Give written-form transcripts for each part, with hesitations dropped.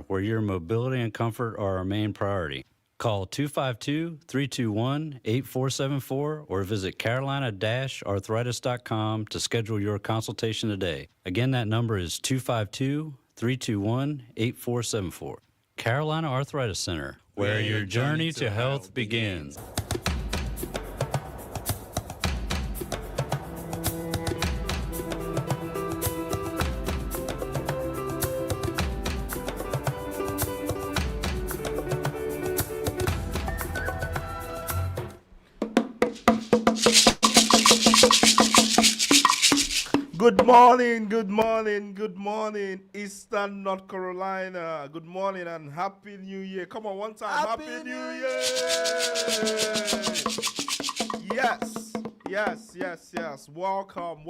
where your mobility and comfort are our main priority. Call 252-321-8474 or visit carolina-arthritis.com to schedule your consultation today. Again, that number is 252-321-8474. Carolina Arthritis Center, where your journey to health begins. Good morning, Eastern North Carolina. Good morning and Happy New Year. Come on, one time. Happy New Year. Yes. Welcome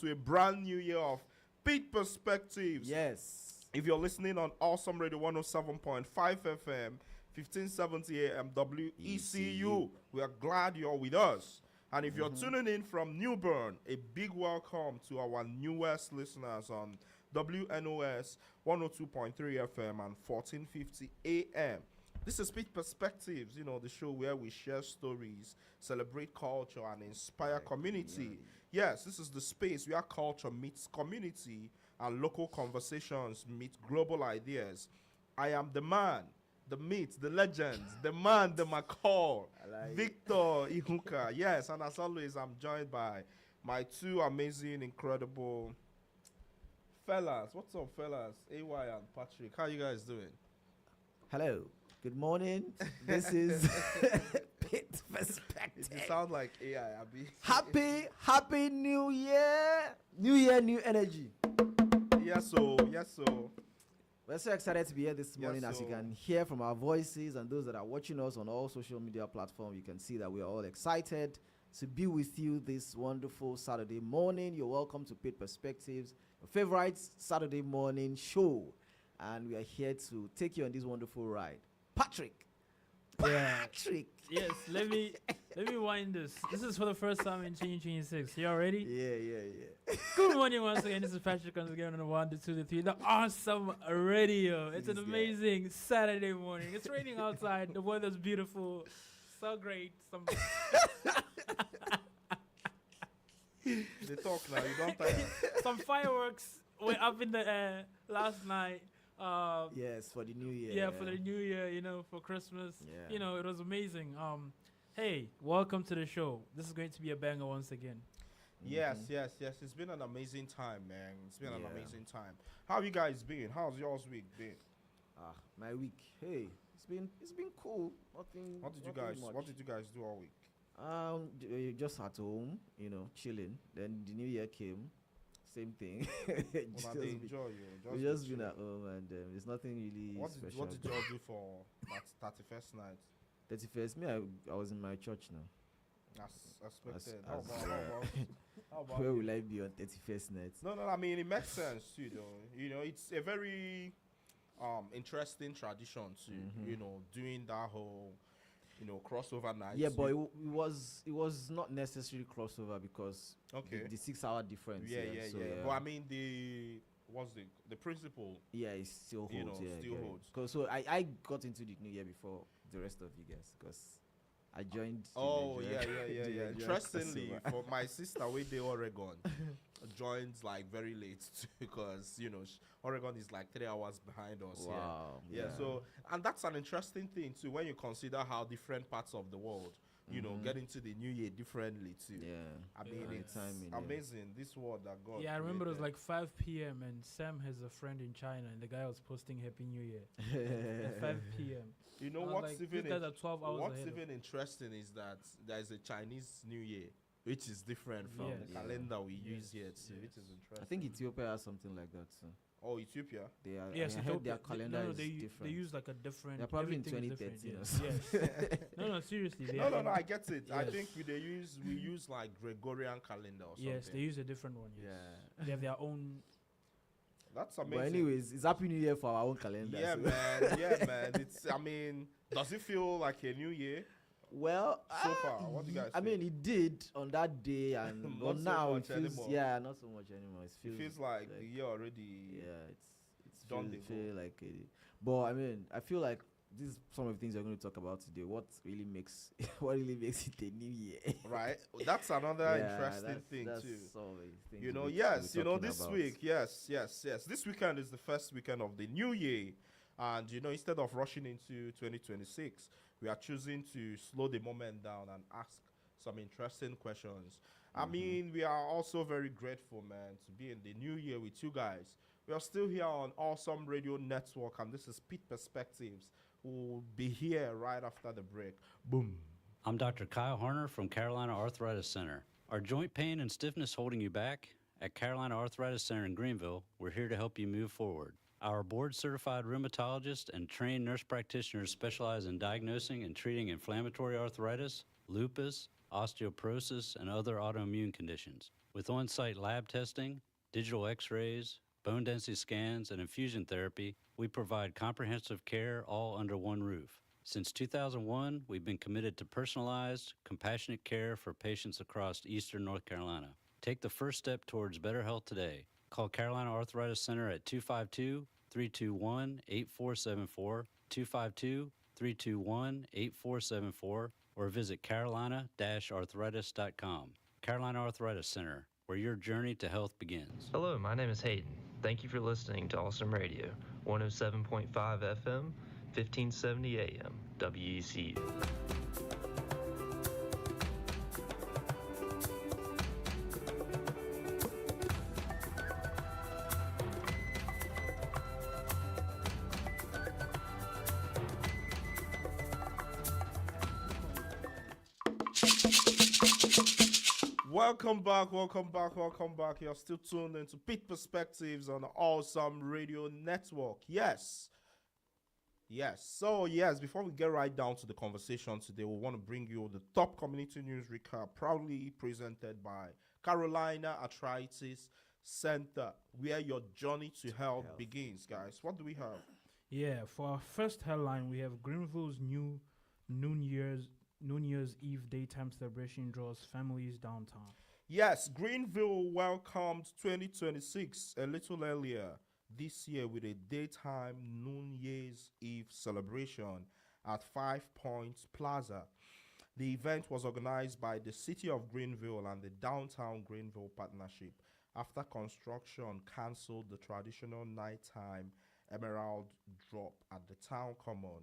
to a brand new year of Pitt Perspectives. Yes. If you're listening on Awesome Radio 107.5 FM, 1570 AM WECU, we are glad you're with us. And if you're tuning in from Newbern, a big welcome to our newest listeners on WNOS 102.3 FM and 1450 AM. This is Speed Perspectives, the show where we share stories, celebrate culture, and inspire community. Yes, this is the space where culture meets community and local conversations meet global ideas. I am the man, the myth, the legend, the man, the McCall, Victor Ihuka. Yes, and as always, I'm joined by my two amazing, incredible fellas. What's up, fellas? AY and Patrick. How you guys doing? Hello. Good morning. This is Pitt Perspective. It sounds like AI, Abby. Happy New Year. New Year, new energy. Yes, so. We're so excited to be here this morning. As you can hear from our voices and those that are watching us on all social media platforms, you can see that we are all excited to be with you this wonderful Saturday morning. You're welcome to Pitt Perspectives, your favorite Saturday morning show. And we are here to take you on this wonderful ride. Patrick. Yes, let me wind this. This is for the first time in 2026. You all ready? Yeah. Good morning once again. This is Patrick once again on the 1, the 2, the 3. The awesome radio. It's an amazing Saturday morning. It's raining outside. The weather's beautiful. So great. They talk now. You don't tell. Some fireworks went up in the air last night. Yes, for the new year. Yeah, for the new year, for Christmas. Yeah. It was amazing. Hey, welcome to the show. This is going to be a banger once again. Yes. It's been an amazing time, man. It's been an amazing time. How you guys been? How's yours week been? My week. Hey, it's been cool. What did you guys do all week? Just at home, chilling. Then the new year came. Same thing. We just been at home and there's nothing really special. What did you all do for that 31st night? 31st, I was in my church now. As expected. How about where you? will I be on 31st night? No, I mean, it makes sense too, though. It's a very interesting tradition too, doing that whole crossover night. Yeah, but it was not necessarily crossover because the 6 hour difference. Yeah. But I mean the principle. Yeah, it still holds. Holds. Cause so I got into the new year before the rest of you guys because I joined. Oh yeah. Interestingly, for my sister, we did Oregon. Joined like very late too, because Oregon is like 3 hours behind us. Wow. Yeah. So, and that's an interesting thing too when you consider how different parts of the world get into the new year differently too. Yeah. I mean, it's amazing this world that God. Yeah, I remember it was like 5 p.m. and Sam has a friend in China and the guy was posting Happy New Year at 5 p.m. You know what's even interesting is that there is a Chinese New Year, which is different from the calendar we use here too, which is interesting. I think Ethiopia has something like that too. Oh, Ethiopia? They are. Yes, I heard their calendar is different. They use like a different. They're probably in 2013. Yes. No, seriously. No, I get it. Yes. I think we use like Gregorian calendar or something. Yes, they use a different one. Yes. Yeah. They have their own. That's amazing. But anyways, it's Happy New Year for our own calendar. Yeah, so. man. Does it feel like a new year? Well, so far, what do you guys think? I mean, it did on that day, and but now it feels anymore. Yeah, not so much anymore. It feels like the year already. Yeah, it's Don't they feel go? like but I mean, I feel like this is some of the things we're going to talk about today. What really makes what really makes it a new year? Right? That's another Yeah, interesting thing that's too. some of the things You know, we'll be yes, talking this about. week, yes. This weekend is the first weekend of the new year. And, instead of rushing into 2026, we are choosing to slow the moment down and ask some interesting questions. I mean, we are also very grateful, man, to be in the new year with you guys. We are still here on Awesome Radio Network, and this is Pete Perspectives. We'll be here right after the break. Boom. I'm Dr. Kyle Harner from Carolina Arthritis Center. Are joint pain and stiffness holding you back? At Carolina Arthritis Center in Greenville, we're here to help you move forward. Our board-certified rheumatologist and trained nurse practitioners specialize in diagnosing and treating inflammatory arthritis, lupus, osteoporosis, and other autoimmune conditions. With on-site lab testing, digital x-rays, bone density scans, and infusion therapy, we provide comprehensive care all under one roof. Since 2001, we've been committed to personalized, compassionate care for patients across eastern North Carolina. Take the first step towards better health today. Call Carolina Arthritis Center at 252-321-8474, 252-321-8474, or visit carolina-arthritis.com. Carolina Arthritis Center, where your journey to health begins. Hello, my name is Hayden. Thank you for listening to Awesome Radio, 107.5 FM, 1570 AM, WECU. Welcome back. You're still tuned into Pit Perspectives on the Awesome Radio Network. Yes. So, before we get right down to the conversation today, we want to bring you the top community news recap, proudly presented by Carolina Arthritis Center, where your journey to health begins, guys. What do we have? Yeah, for our first headline, we have Greenville's new New Year's Eve daytime celebration draws families downtown. Yes, Greenville welcomed 2026 a little earlier this year with a daytime New Year's Eve celebration at 5 Points Plaza. The event was organized by the City of Greenville and the Downtown Greenville Partnership after construction canceled the traditional nighttime Emerald Drop at the Town Common.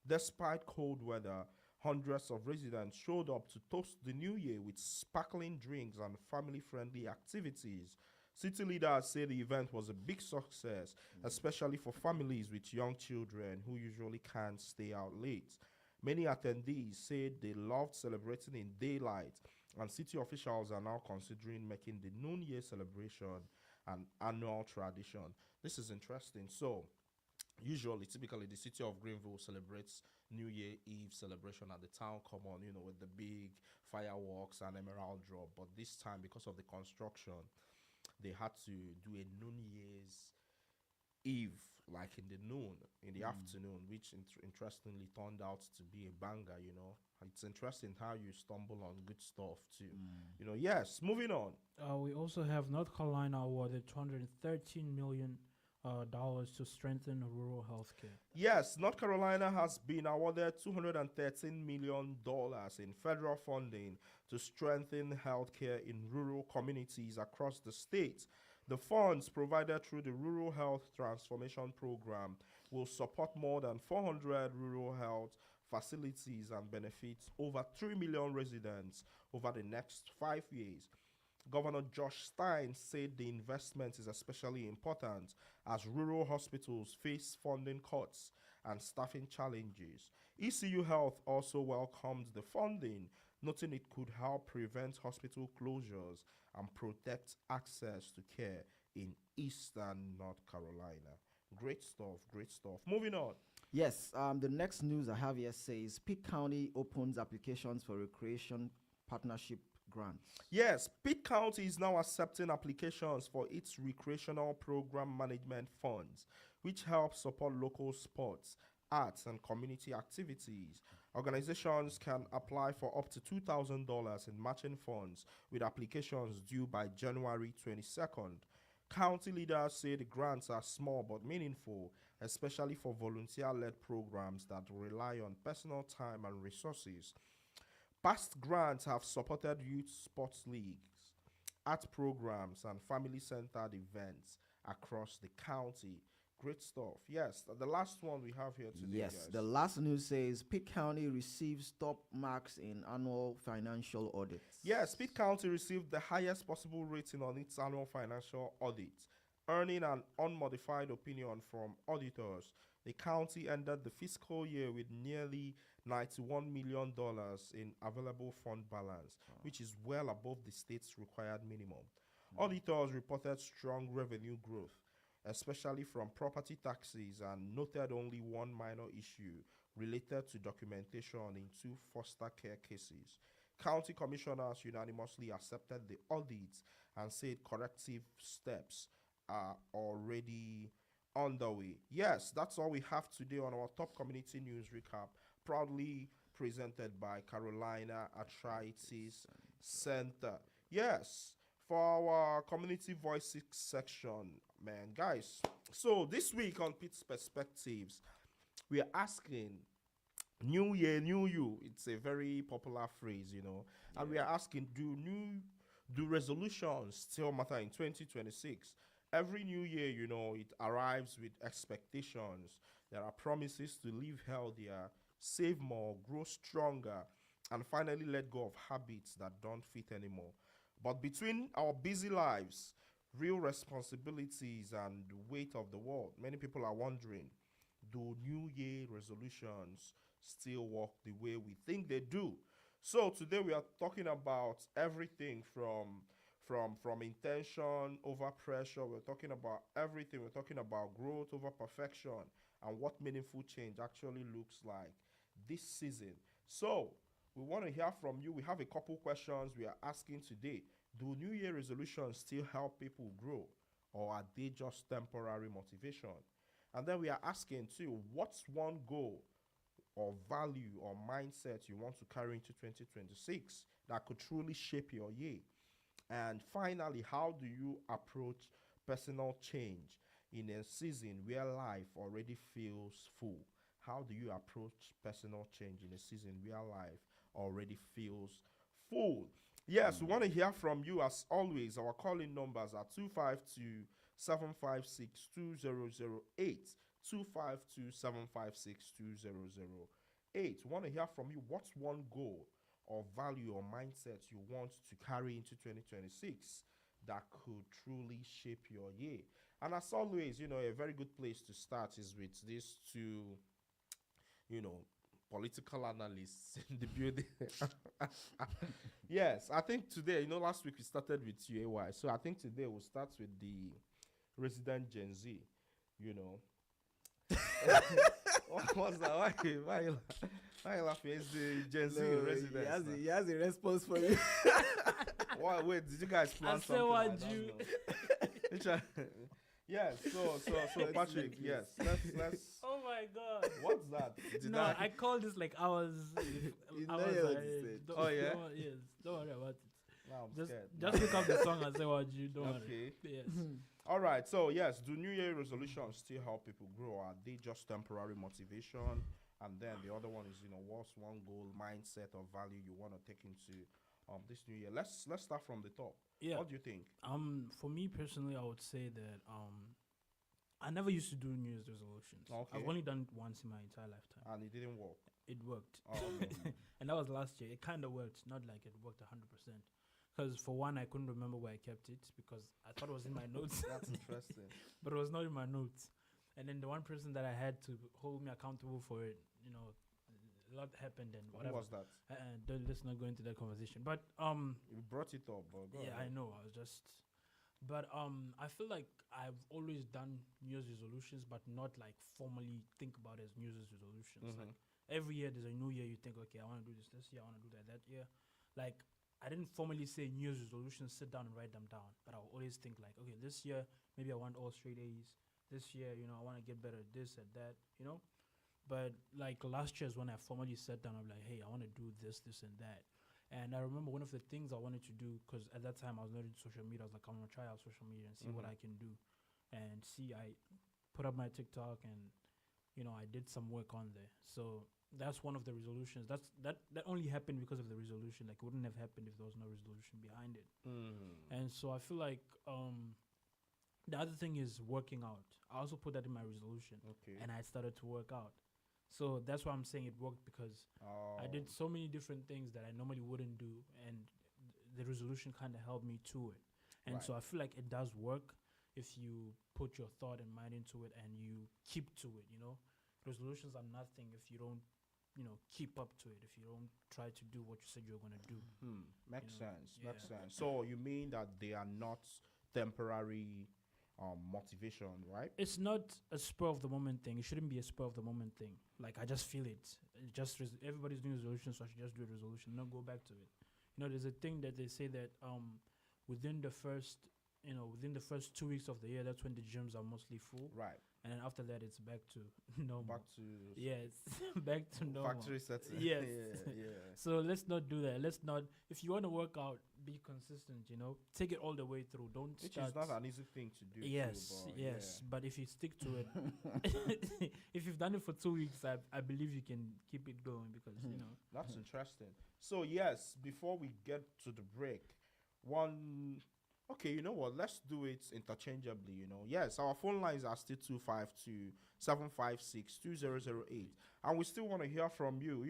Despite cold weather, hundreds of residents showed up to toast the new year with sparkling drinks and family-friendly activities. City leaders say the event was a big success, especially for families with young children who usually can't stay out late. Many attendees said they loved celebrating in daylight, and city officials are now considering making the New Year celebration an annual tradition. This is interesting. So, typically, the city of Greenville celebrates New Year Eve celebration at the town common, with the big fireworks and emerald drop. But this time, because of the construction, they had to do a New Year's Eve, like in the afternoon, which interestingly turned out to be a banger. It's interesting how you stumble on good stuff too. Yes, moving on. We also have North Carolina awarded $213 million to strengthen rural healthcare. Yes, North Carolina has been awarded $213 million in federal funding to strengthen healthcare in rural communities across the state. The funds provided through the Rural Health Transformation Program will support more than 400 rural health facilities and benefit over 3 million residents over the next 5 years. Governor Josh Stein said the investment is especially important as rural hospitals face funding cuts and staffing challenges. ECU Health also welcomed the funding, noting it could help prevent hospital closures and protect access to care in eastern North Carolina. Great stuff. Moving on. Yes, the next news I have here says Pitt County opens applications for recreation partnership grants. Yes, Pitt County is now accepting applications for its recreational program management funds, which help support local sports, arts, and community activities. Organizations can apply for up to $2,000 in matching funds with applications due by January 22nd. County leaders say the grants are small but meaningful, especially for volunteer-led programs that rely on personal time and resources. Past grants have supported youth sports leagues, art programs, and family-centered events across the county. Great stuff. Yes, the last one we have here today, Yes, guys. the last news says Pitt County receives top marks in annual financial audits. Yes, Pitt County received the highest possible rating on its annual financial audit, earning an unmodified opinion from auditors. The county ended the fiscal year with nearly $91 million in available fund balance, which is well above the state's required minimum. Auditors reported strong revenue growth, especially from property taxes, and noted only one minor issue related to documentation in two foster care cases. County commissioners unanimously accepted the audit and said corrective steps are already underway. Yes, that's all we have today on our top community news recap, proudly presented by Carolina Arthritis Center. Yes, for our community voices section, man, guys. So this week on Pitt's Perspectives, we are asking New Year, New You. It's a very popular phrase, you know. And we are asking, do resolutions still matter in 2026? Every new year, you know, it arrives with expectations. There are promises to live healthier, save more, grow stronger, and finally let go of habits that don't fit anymore. But between our busy lives, real responsibilities, and the weight of the world, many people are wondering, do New Year resolutions still work the way we think they do? So today we are talking about everything from intention over pressure. We're talking about everything. We're talking about growth over perfection and what meaningful change actually looks like this season. So we want to hear from you. We have a couple questions we are asking today. Do New Year resolutions still help people grow, or are they just temporary motivation? And then we are asking too, what's one goal or value or mindset you want to carry into 2026 that could truly shape your year? And finally, how do you approach personal change in a season where life already feels full? How do you approach personal change in a season where life already feels full? Yes, we want to hear from you as always. Our calling numbers are 252 756 2008. 252 756 2008. We want to hear from you. What's one goal or value or mindset you want to carry into 2026 that could truly shape your year? And as always, you know, a very good place to start is with these two, you know, political analysts in the building. Yes, I think today, you know, last week we started with UAY. So I think today we'll start with the resident Gen Z, you know. What's that? Why you laughing? It's the Gen Z residents. He has a response for you. Wait, did you guys plan I something? say what I don't you. know. Which one? Yes, so Patrick, yes. Let's Oh my god. what's that? Did No, I called this like hours. You know hours what you ahead. said. Don't- Oh, yeah? Yes, don't worry about it. Now I'm Just, scared. just look up the song and say what you don't Okay. worry. Yes. All right, so yes, do New Year resolutions still help people grow? Are they just temporary motivation? And then the other one is, you know, what's one goal, mindset, or value you want to take into this new year? Let's start from the top. Yeah. What do you think? For me personally, I would say that I never used to do New Year's resolutions. Okay. I've only done it once in my entire lifetime. And it didn't work. It worked. Oh, okay. And that was last year. It kind of worked, not like it worked 100%. Because for one, I couldn't remember where I kept it because I thought it was in my notes. That's interesting. But it was not in my notes. And then the one person that I had to hold me accountable for it, you know, a lot happened and Who whatever. was that? Let's not go into that conversation. But You brought it up, but go yeah, I ahead. know. I was just, but I feel like I've always done New Year's resolutions, but not like formally think about it as New Year's resolutions. Mhm. Like every year there's a new year, you think, okay, I want to do this year, I want to do that year. Like I didn't formally say New Year's resolutions, sit down and write them down, but I will always think like, okay, this year maybe I want all straight A's. This year, you know, I want to get better at this and that, you know. But like last year is when I formally sat down. I'm like, hey, I want to do this, this, and that. And I remember one of the things I wanted to do, because at that time I was not into social media. I was like, I'm gonna try out social media and see what I can do, and see. I put up my TikTok, and I did some work on there. So that's one of the resolutions. That only happened because of the resolution. Like, it wouldn't have happened if there was no resolution behind it. And so I feel like the other thing is working out. I also put that in my resolution, Okay. and I started to work out. So that's why I'm saying it worked, because I did so many different things that I normally wouldn't do, and the resolution kind of helped me to it. And so I feel like it does work if you put your thought and mind into it and you keep to it. Resolutions are nothing if you don't keep up to it, if you don't try to do what you said you're going to do. Makes You know, sense. Makes yeah. sense. So you mean that they are not temporary motivation, right? It's not a spur of the moment thing. It shouldn't be a spur of the moment thing. Like, I just feel it. Everybody's doing resolutions, so I should just do a resolution, not go back to it. There's a thing that they say that within the first within the first 2 weeks of the year, that's when the gyms are mostly full, Right. and then after that it's back to normal. Back to Yes, back to normal. factory setting. Yes. yeah. So let's not do that. Let's not. If you want to work out, be consistent. Take it all the way through. Don't Which start. is not an easy thing to do. Yes, too, but yes. But if you stick to it, if you've done it for 2 weeks, I believe you can keep it going, because That's interesting. So yes, before we get to the break, one. Okay, you know what? Let's do it interchangeably. Yes, our phone lines are still 252-756-2008, and we still want to hear from you.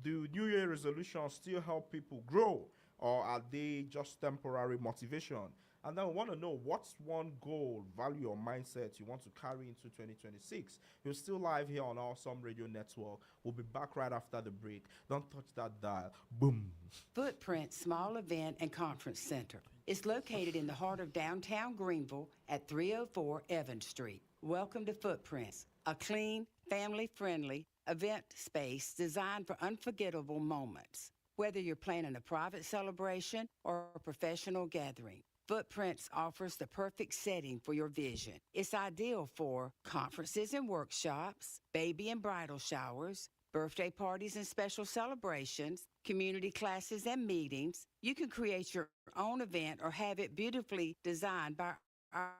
Do New Year resolutions still help people grow, or are they just temporary motivation? And then we want to know what's one goal, value, or mindset you want to carry into 2026. You're still live here on Awesome Radio Network. We'll be back right after the break. Don't touch that dial. Boom. Footprint Small Event and Conference Center is located in the heart of downtown Greenville at 304 Evans Street. Welcome to Footprints, a clean, family-friendly event space designed for unforgettable moments. Whether you're planning a private celebration or a professional gathering, Footprints offers the perfect setting for your vision. It's ideal for conferences and workshops, baby and bridal showers, birthday parties and special celebrations, community classes and meetings. You can create your own event or have it beautifully designed by our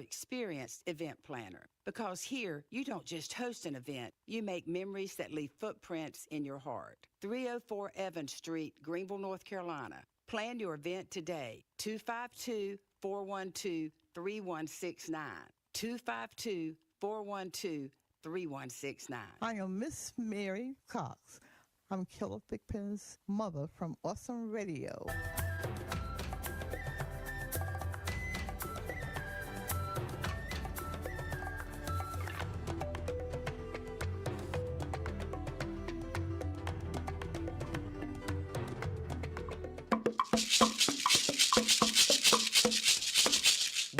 experienced event planner. Because here, you don't just host an event, you make memories that leave footprints in your heart. 304 Evans Street, Greenville, North Carolina. Plan your event today. 252-412-3169. 252-412-3169. I am Miss Mary Cox. I'm Killer Thigpen's mother from Awesome Radio.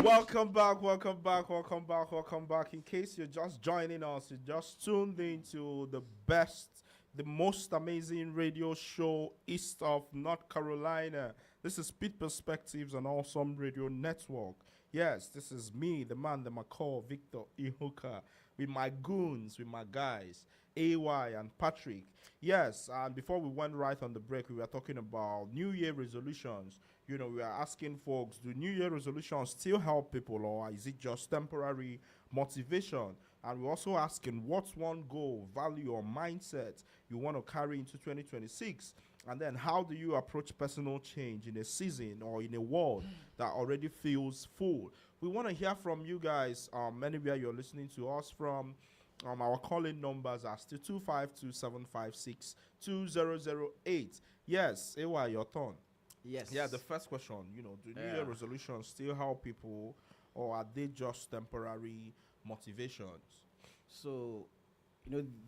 Welcome back, welcome back, welcome back, welcome back. In case you're just joining us, you just tuned into the best, the most amazing radio show east of North Carolina. This is Pitt Perspectives on Awesome Radio Network. Yes, this is me, the man, the McCall, Victor Ihuka, with my goons, with my guys, AY and Patrick. Yes, and before we went right on the break, we were talking about New Year resolutions. We are asking folks, do New Year resolutions still help people, or is it just temporary motivation? And we're also asking, what's one goal, value, or mindset you want to carry into 2026? And then how do you approach personal change in a season or in a world that already feels full? We want to hear from you guys, anywhere you're listening to us from. Our calling numbers are still 252-756-2008. Yes, AY, your turn. Yes. Yeah, the first question, do New Year resolutions still help people, or are they just temporary motivations? So,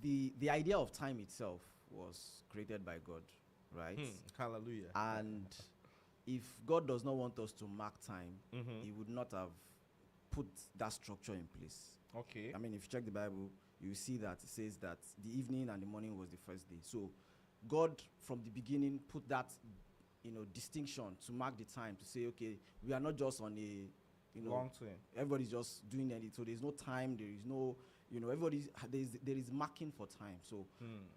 the idea of time itself was created by God, right? Hallelujah. And if God does not want us to mark time, He would not have put that structure in place. Okay. I mean, if you check the Bible, you see that it says that the evening and the morning was the first day. So, God from the beginning put that distinction to mark the time, to say, okay, we are not just on a long thing. everybody's just doing it. So there's no time. There is no, there is marking for time. So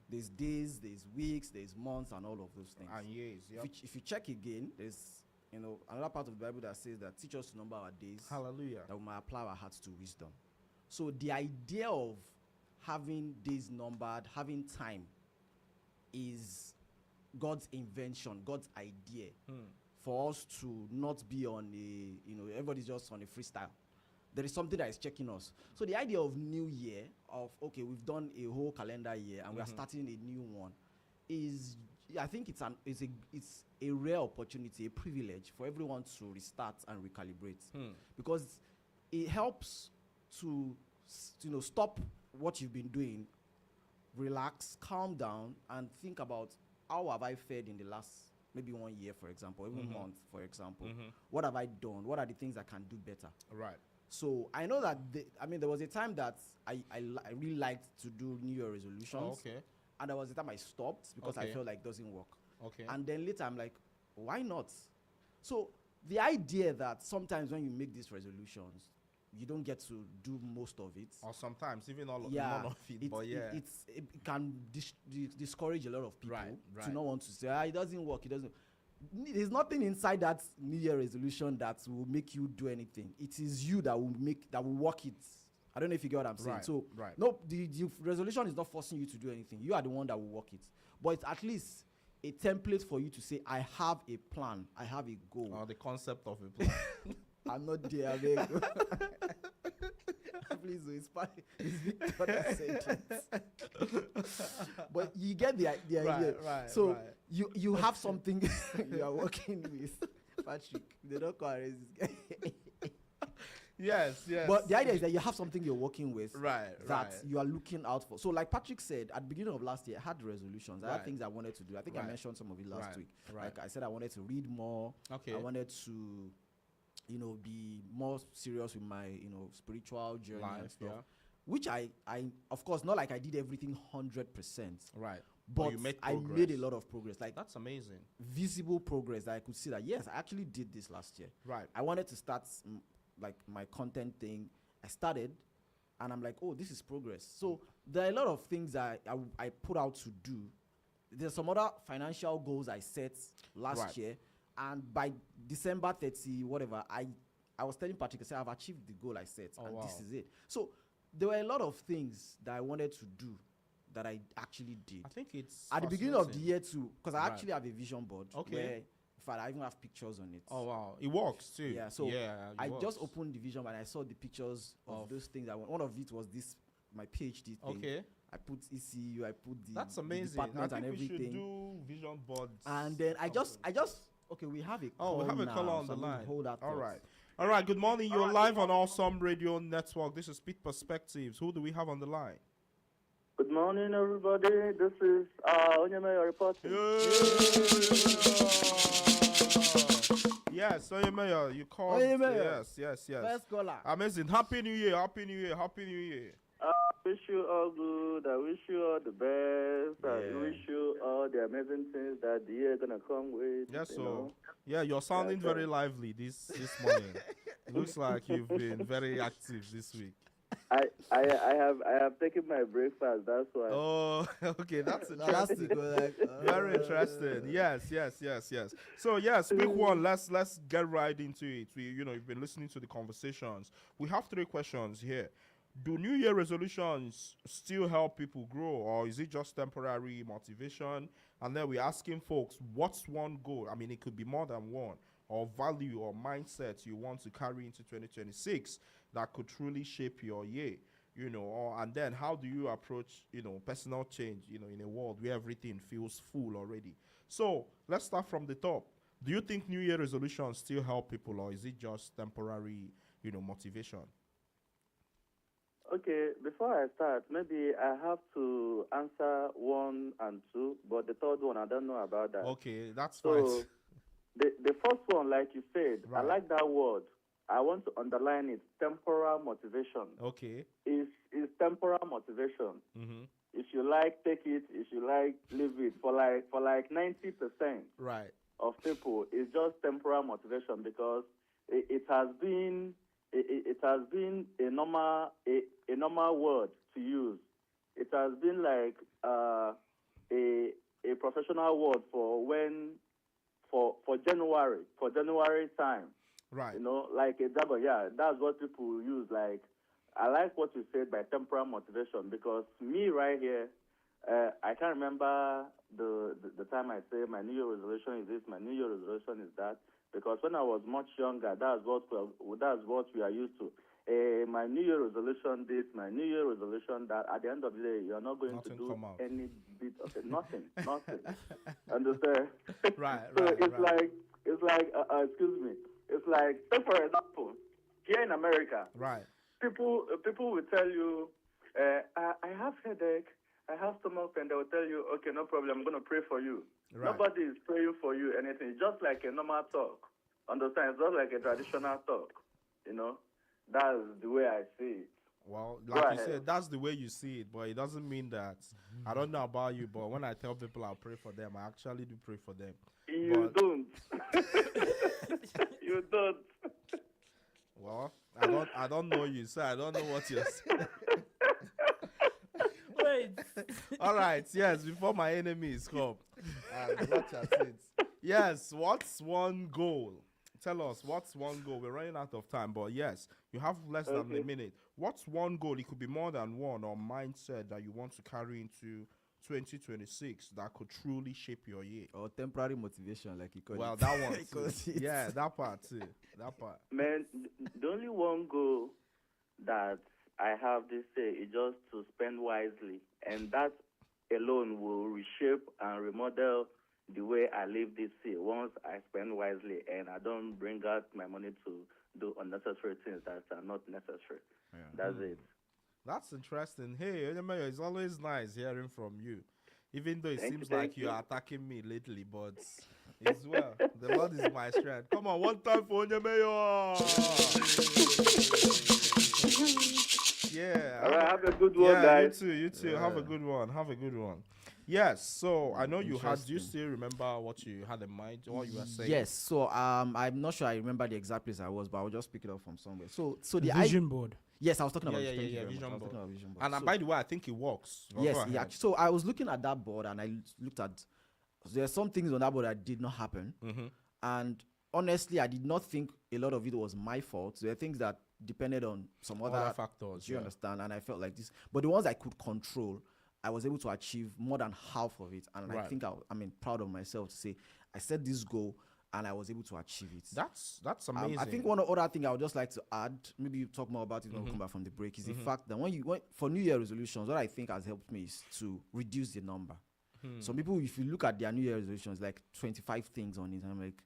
there's days, there's weeks, there's months, and all of those things. And years, If you check again, there's another part of the Bible that says that teach us to number our days. Hallelujah. That we might apply our hearts to wisdom. So the idea of having days numbered, having time, is God's invention, God's idea for us to not be on everybody's just on a freestyle. There is something that is checking us. So the idea of new year, of okay, we've done a whole calendar year and we are starting a new one, is, I think it's a rare opportunity, a privilege for everyone to restart and recalibrate, because it helps to stop what you've been doing, relax, calm down, and think about how have I fared in the last maybe 1 year, for example, even month, for example. What have I done? What are the things I can do better? Right. So I know that there was a time that I really liked to do New Year resolutions. Oh, okay. And there was a time I stopped because I felt like it doesn't work. Okay. And then later I'm like, why not? So the idea that sometimes when you make these resolutions, you don't get to do most of it. Or sometimes even none of it. It can discourage a lot of people Right. to not want to say, it doesn't work. It doesn't. There's nothing inside that New Year resolution that will make you do anything. It is you that will work it. I don't know if you get what I'm saying. So no, the resolution is not forcing you to do anything. You are the one that will work it. But it's at least a template for you to say, I have a plan. I have a goal. Or the concept of a plan. I'm not there, I beg. Please, it's Victor that said it. But you get the idea. Right. So you have something you are working with. Patrick, they don't call this guy. Yes. But the idea is that you have something you're working with that right. you are looking out for. So like Patrick said, at the beginning of last year, I had resolutions. I had things I wanted to do. I think I mentioned some of it last week. Like I said, I wanted to read more. Okay. I wanted to be more serious with my, spiritual journey and stuff. Which I, of course, not like I did everything 100%. Right. But you made I made a lot of progress. Like, that's amazing. Visible progress that I could see that, yes, I actually did this last year. Right. I wanted to start, like, my content thing. I started, and I'm like, oh, this is progress. So there are a lot of things I put out to do. There's some other financial goals I set last year. And by December 30, whatever, I was telling Patrick, I said, I've achieved the goal I set, and this is it. So there were a lot of things that I wanted to do that I actually did. I think it's at the beginning of the year too, because I actually have a vision board. Okay. Where, in fact, I even have pictures on it. Oh wow, it works too. Yeah. So I works. just opened the vision board and I saw the pictures of those things. One of it was this, my PhD thing. Okay. I put ECU. I put the that's the amazing. department I think and everything. we should do vision boards. And then I just okay. We have a call we have a now, caller on so the I'm gonna line. Hold that. All right. Good morning. You're live on Awesome Radio Network. This is Pitt Perspectives. Who do we have on the line? Good morning, everybody. This is Onyeme reporting. Yes, Mayor, you called. Yes. First caller. Amazing. Happy New Year. Happy New Year. I wish you all good. I wish you all the best. I wish you all the amazing things that the year gonna come with. Yes, so yeah, you're sounding very lively this morning. It looks like you've been very active this week. I have taken my breakfast. That's why. Oh, okay, that's interesting. Very interesting. Yes. So yes, quick one. Let's get right into it. You've been listening to the conversations. We have 3 questions here. Do New Year resolutions still help people grow, or is it just temporary motivation? And then we're asking folks, what's one goal? I mean, it could be more than one, or value or mindset you want to carry into 2026 that could truly shape your year, and then how do you approach, personal change, in a world where everything feels full already? So let's start from the top. Do you think New Year resolutions still help people, or is it just temporary, motivation? Okay, before I start, maybe I have to answer 1 and 2, but the third one, I don't know about that. Okay, that's so fine. The first one, like you said, I like that word. I want to underline it, temporal motivation. Okay. Is temporal motivation. Mm-hmm. If you like, take it. If you like, leave it. For like 90% right. of people, it's just temporal motivation because it has been it has been a normal word to use. It has been like a professional word for January time. Right. You know, like a jargon. Yeah, that's what people use. Like, I like what you said by temporal motivation, because me right here, I can't remember the time I say my New Year resolution is this, my New Year resolution is that, because when I was much younger, that's what we are used to. My New Year resolution this, my New Year resolution that. At the end of the day, you're not going Nothing to do come out. any bit of it. Nothing. Understand? Right, So right, it's right. like excuse me. It's like, say for example, here in America, Right. people will tell you, I have headache, I have stomach pain. They will tell you, okay, no problem, I'm going to pray for you. Right. Nobody is praying for you, anything. It's just like a normal talk. Understand? It's just like a traditional talk. You know, that's the way I see it. Well, Go like you ahead. said, that's the way you see it, but it doesn't mean that. I don't know about you, but when I tell people I'll pray for them, I actually do pray for them. You But- don't. You don't. Well, I don't know you, so I don't know what you're saying. Wait. All right, yes, before my enemies come and watch at it. Yes, what's one goal? Tell us, what's one goal? We're running out of time, but yes, you have less than a minute. What's one goal? It could be more than one, or mindset that you want to carry into 2026 that could truly shape your year. Or temporary motivation, like you call Well, it. that one He calls too. it. Yeah, that part too. That part. Man, the only one goal that I have this year is just to spend wisely, and that alone will reshape and remodel the way I live this year. Once I spend wisely and I don't bring out my money to do unnecessary things that are not necessary. Yeah. That's it. That's interesting. Hey, Onyemayo, it's always nice hearing from you. Even though it Thank seems you, like thank you you. are attacking me lately, but it's well. The Lord is my strength. Come on, one time for Onyemayo. Yeah. All right, have a good one, Yeah, guys. you too. Have a good one. Have a good one. Yes, so I know you had. Do you Interesting. still remember what you had in mind, what you were saying? Yes. So I'm not sure I remember the exact place I was, but I'll just pick it up from somewhere. So the Vision board. Yes, I was talking Yeah, about yeah, thank yeah, you very much. vision I was board. talking about vision board. And So- by the way, I think it works. Well, yes, go ahead. so I was looking at that board and I looked at. There are some things on that board that did not happen, and honestly, I did not think a lot of it was my fault. There are things that depended on some other factors. Do you Yeah. understand? And I felt like this, but the ones I could control, I was able to achieve more than half of it, and I Right. think I'm proud of myself to say I set this goal and I was able to achieve it. That's amazing. I think one other thing I would just like to add, maybe you talk more about it when we come back from the break, is the fact that when for New Year resolutions, what I think has helped me is to reduce the number. Some people, if you look at their New Year resolutions, like 25 things on it, and I'm like,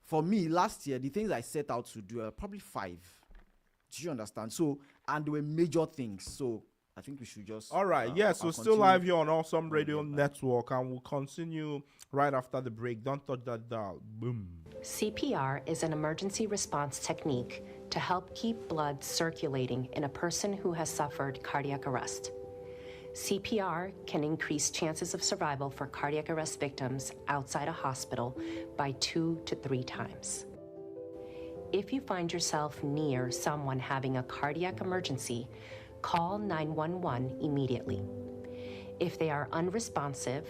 for me, last year, the things I set out to do are probably 5. Do you understand? So, and they were major things. So, I think we should just. All right. Yes, I'll we're still continue. live here on Awesome Radio get back. Network, and we'll continue right after the break. Don't touch that dial. Boom. CPR is an emergency response technique to help keep blood circulating in a person who has suffered cardiac arrest. CPR can increase chances of survival for cardiac arrest victims outside a hospital by 2 to 3 times. If you find yourself near someone having a cardiac emergency, call 911 immediately. If they are unresponsive,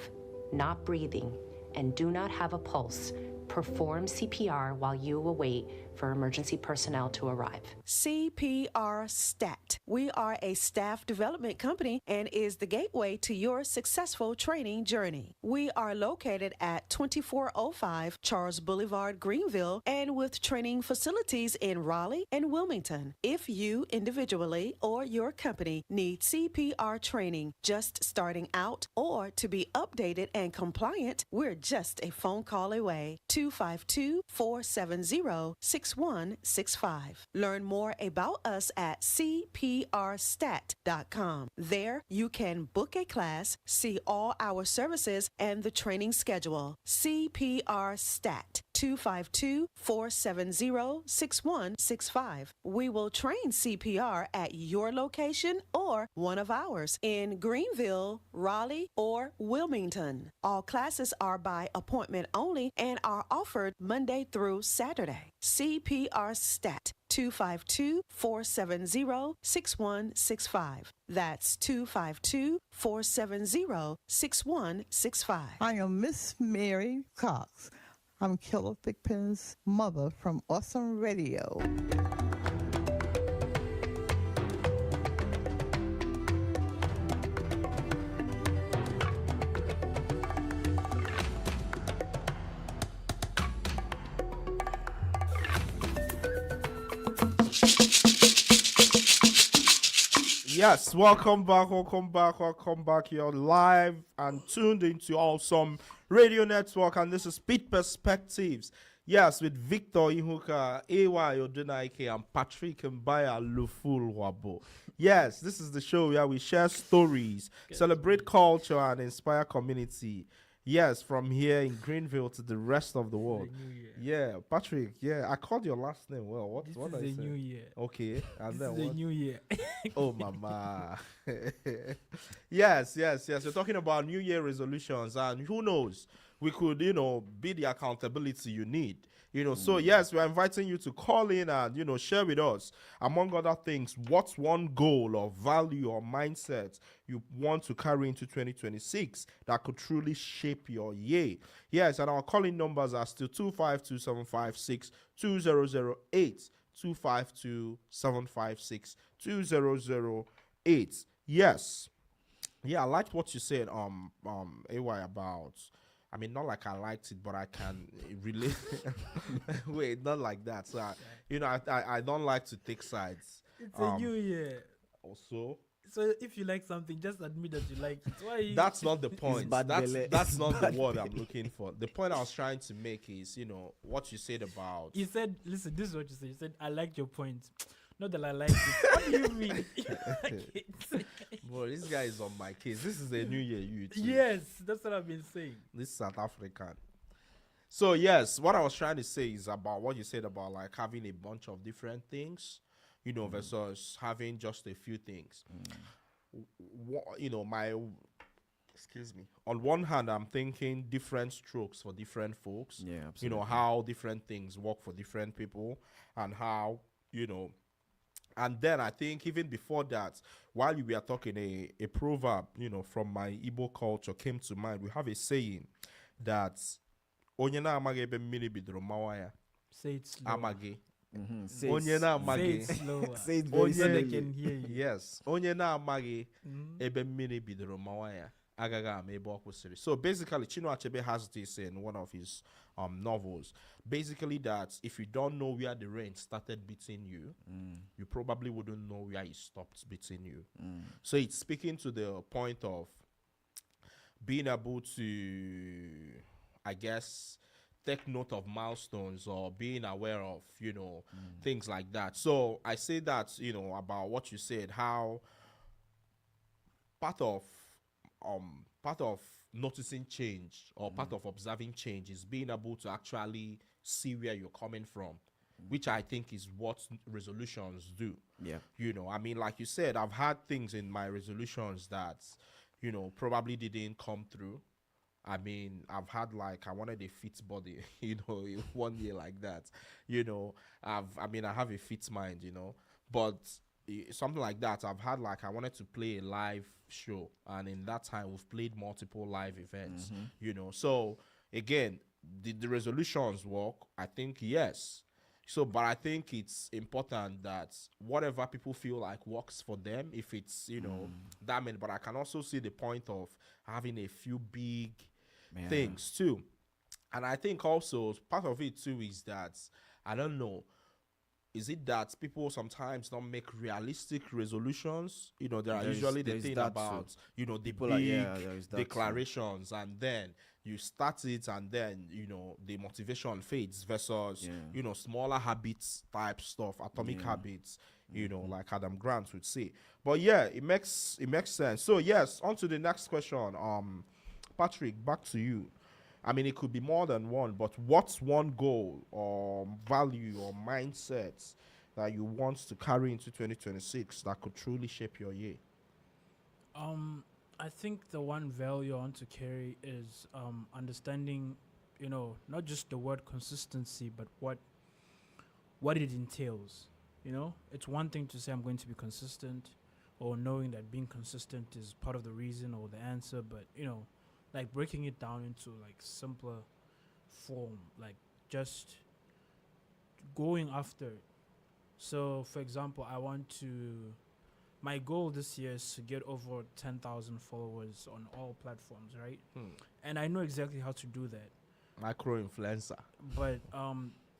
not breathing, and do not have a pulse, perform CPR while you await for emergency personnel to arrive. CPR Stat. We are a staff development company and is the gateway to your successful training journey. We are located at 2405 Charles Boulevard, Greenville, and with training facilities in Raleigh and Wilmington. If you individually or your company need CPR training just starting out or to be updated and compliant, we're just a phone call away. 252-470-6165. Learn more about us at cprstat.com. There, you can book a class, see all our services, and the training schedule. CPR Stat. 252-470-6165. We will train CPR at your location or one of ours in Greenville, Raleigh, or Wilmington. All classes are by appointment only and are offered Monday through Saturday. CPR Stat. 252-470-6165. That's 252-470-6165. I am Miss Mary Cox. I'm Killer Thigpen's mother from Awesome Radio. Yes, welcome back, welcome back, welcome back. You're live and tuned into Awesome Radio Network, and this is Pitt Perspectives. Yes, with Victor Ihuka, Odunaike, and Patrick Mbaya Luful Wabo. Yes, this is the show where we share stories, celebrate culture, and inspire community. Yes, from here in Greenville to the rest of the world. Yeah, Patrick. Yeah, I called your last name. Well, what This what is I a say? new year. Okay, and This then is what? a new year. Oh, mama. Yes. We're talking about New Year resolutions, and who knows, we could, be the accountability you need. So yes, we're inviting you to call in and, share with us, among other things, what's one goal or value or mindset you want to carry into 2026 that could truly shape your year. Yes, and our calling numbers are still 252-756-2008, 252-756-2008. Yes. Yeah, I liked what you said, AY, about. I mean, not like I liked it, but I can relate. Wait, not like that. So, I don't like to take sides. It's a new year. Also, So if you like something, just admit that you like it. Why? that's not the point. bad belly. That's not the word I'm looking for. The point I was trying to make is, what you said about. You said, listen, this is what you said. You said, I like your point. Not that I like it. What do you mean? You like it? Bro, this guy is on my case. This is a new year, you too. Yes, that's what I've been saying. This is South African. So yes, what I was trying to say is about what you said about like having a bunch of different things, versus having just a few things. Excuse me. On one hand, I'm thinking different strokes for different folks. Yeah, absolutely. How different things work for different people, and how, and then I think even before that, while we were talking, a proverb, from my Igbo culture came to mind. We have a saying that onye na amage ebe mmiri bidoro mawa ya. Say it slower. Amage. Say na Say amage. it slower. Say it very So they slowly. can hear you. Yes. Onye na amage ebe mmiri bidoro mawa ya. Agaghị ama ebe ọ kwụsịrị. So basically, Chinua Achebe has this in one of his novels. Basically, that if you don't know where the rain started beating you, you probably wouldn't know where it stopped beating you. So it's speaking to the point of being able to, I guess, take note of milestones or being aware of, things like that. So I say that, about what you said, how part of noticing change or part of observing change is being able to actually see where you're coming from, which I think is what resolutions do. Yeah. I mean, like you said, I've had things in my resolutions that, probably didn't come through. I mean, I've had I wanted a fit body, in 1 year like that. I have a fit mind, but something like that. I've had I wanted to play a live show, and in that time we've played multiple live events. So again, did the resolutions work? I think yes. So, but I think it's important that whatever people feel like works for them, if it's that mean. But I can also see the point of having a few big things too, and I think also part of it too is that I don't know. Is it that people sometimes don't make realistic resolutions? There are usually the thing about, the People big there is that declarations, and then you start it, and then, the motivation fades versus, smaller habits type stuff, atomic habits, like Adam Grant would say. But yeah, it makes sense. So yes, on to the next question. Patrick, back to you. I mean, it could be more than one, but what's one goal or value or mindset that you want to carry into 2026 that could truly shape your year? I think the one value I want to carry is understanding, not just the word consistency, but what it entails. You know, it's one thing to say I'm going to be consistent, or knowing that being consistent is part of the reason or the answer, but you know, like breaking it down into like simpler form, like just going after it. So, for example, my goal this year is to get over 10,000 followers on all platforms, right? And I know exactly how to do that. Micro influencer. But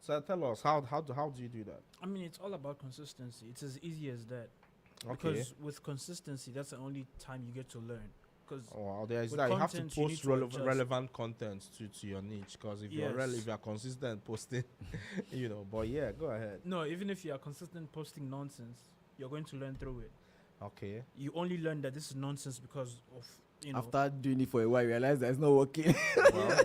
so tell us how do you do that? I mean, it's all about consistency. It's as easy as that. Okay. Because with consistency, that's the only time you get to learn. Because there's with that you have to content, you need post to adjust. relevant content to your niche. Because if Yes. you're consistent posting, you know. But yeah, go ahead. No, even if you are consistent posting nonsense, you're going to learn through it. Okay. You only learn that this is nonsense because of, you know. After doing it for a while, you realize that it's not working. Yeah.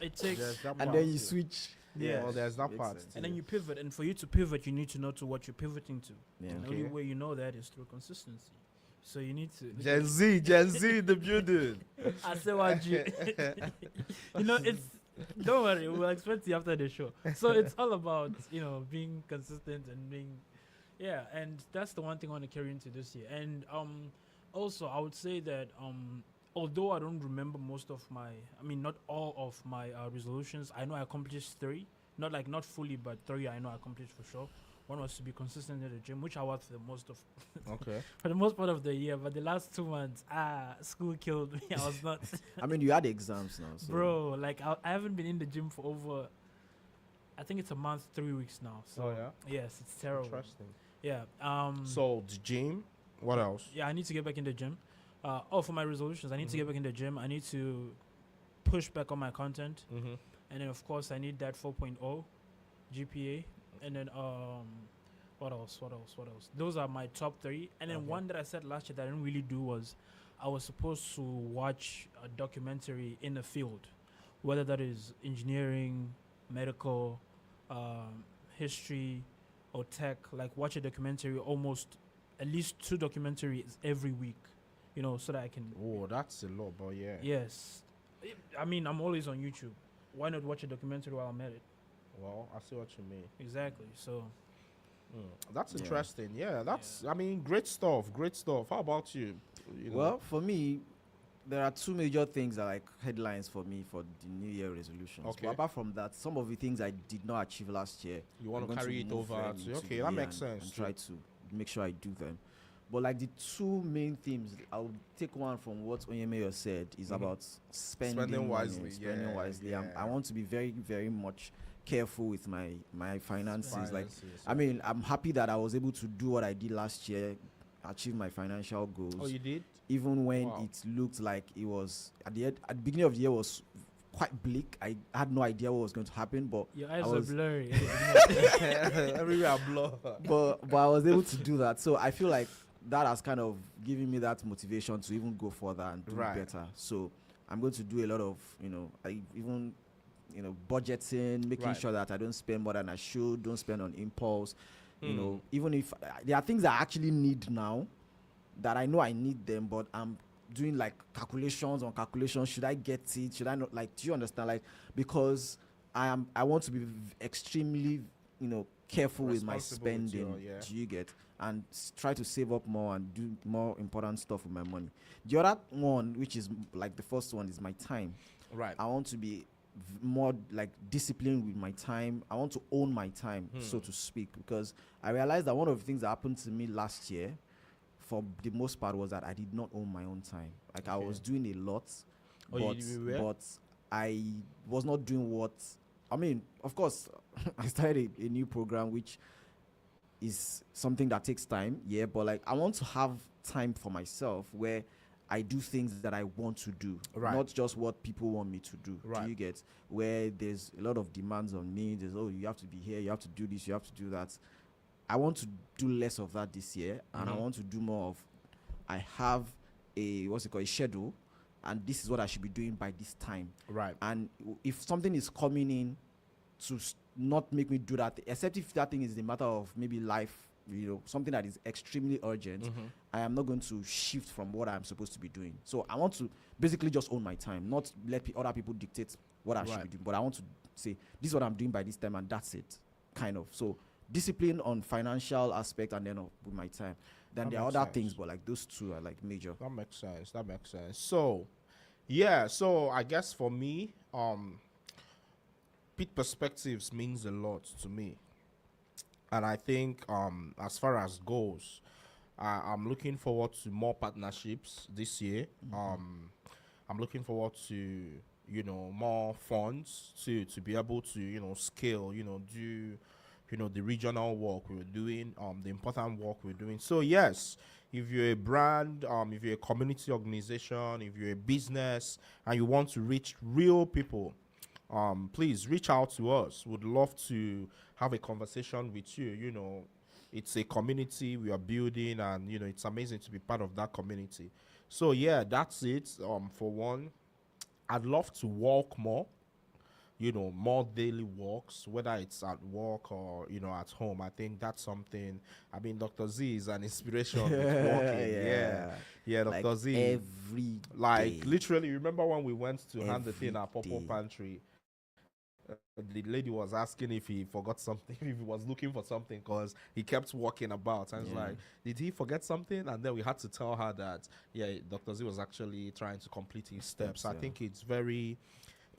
It takes. And then you switch. Yeah, there's that Makes part. sense. And then you pivot. And for you to pivot, you need to know to what you're pivoting to. Yeah. And the Okay. only way you know that is through consistency. So you need to. Gen Z in the building. I say what you. You know, it's. Don't worry, we'll explain to you after the show. So it's all about, you know, being consistent and being. Yeah, and that's the one thing I want to carry into this year. And also, I would say that although I don't remember not all of my resolutions, I know I accomplished 3. Not fully, but 3 I know I accomplished for sure. One was to be consistent at the gym, which I was for the most of Okay. for the most part of the year. But the last 2 months, school killed me. I was not. I mean, you had exams now, so. Bro, like I haven't been in the gym for over. I think it's a month, 3 weeks now. So yes, it's terrible. Interesting. Yeah. So the gym. What else? Yeah, I need to get back in the gym. For my resolutions, I need to get back in the gym. I need to push back on my content, and then of course I need that 4.0 GPA, and then what else? Those are my top 3. And then one that I said last year that I didn't really do was I was supposed to watch a documentary in the field, whether that is engineering, medical, history, or tech. Like watch a documentary, almost at least 2 documentaries every week, you know, so that I can. Oh, that's a lot, but yeah. Yes, I mean I'm always on YouTube. Why not watch a documentary while I'm at it? Well, I see what you mean. Exactly. So. That's interesting. Yeah, that's. I mean, great stuff. Great stuff. How about you? Well, for me, there are 2 major things that are like headlines for me for the New Year resolutions. Okay. But apart from that, some of the things I did not achieve last year, You want I'm to going carry it move over them to into okay, the that year makes sense. and try to make sure I do them. But like the 2 main themes, I'll take one from what Onyemeyo said is about spending money, wisely. Spending wisely. Yeah. I want to be very, very much careful with my finances. Like, Finances, I mean, I'm happy that I was able to do what I did last year, achieve my financial goals. Oh, you did? Even when it looked like it was at the beginning of the year was quite bleak. I had no idea what was going to happen, but Your eyes are blurry. Everywhere blur. but I was able to do that. So I feel like that has kind of given me that motivation to even go further and do better. So I'm going to do a lot of, budgeting, making sure that I don't spend more than I should, don't spend on impulse. You know, even if there are things I actually need now that I know I need them, but I'm doing like calculations on calculations. Should I get it? Should I not? Like, do you understand? Like, because I want to be extremely, careful with my spending. Do you get? And try to save up more and do more important stuff with my money. The other one, which is like the first one, is my time. Right. I want to be more like disciplined with my time. I want to own my time, so to speak, because I realized that one of the things that happened to me last year, for the most part, was that I did not own my own time. Like, I was doing a lot, but I was not doing what. I mean, of course, I started a new program, which is something that takes time, but like I want to have time for myself where I do things that I want to do, not just what people want me to do. Do you get? Where there's a lot of demands on me. There's, you have to be here, you have to do this, you have to do that. I want to do less of that this year, and I want to do more of, I have a schedule, and this is what I should be doing by this time. Right. And if something is coming in to not make me do that, except if that thing is a matter of maybe life, something that is extremely urgent, I am not going to shift from what I'm supposed to be doing. So I want to basically just own my time, not let other people dictate what I should be doing. But I want to say, this is what I'm doing by this time, and that's it, kind of. So discipline on financial aspect, and then with my time. Then That there are makes other sense. things, but like those two are like major. That makes sense. That makes sense. So, yeah. So I guess for me, Pitt perspectives means a lot to me, and I think as far as goes, I'm looking forward to more partnerships this year. I'm looking forward to more funds to be able to scale, do the regional work we're doing, the important work we're doing. So yes, if you're a brand, if you're a community organization, if you're a business and you want to reach real people, please reach out to us. Would love to have a conversation with you. It's a community we are building, and it's amazing to be part of that community. So yeah, that's it. For one, I'd love to walk more. More daily walks, whether it's at work or at home. I think that's something. I mean, Dr. Z is an inspiration with walking. Yeah, Dr. Like Z. every Like day. literally, remember when we went to hand the thing Every at Purple day. Pantry? The lady was asking if he forgot something, if he was looking for something, because he kept walking about. And it's like, did he forget something? And then we had to tell her that, yeah, Dr. Z was actually trying to complete his steps. I think it's very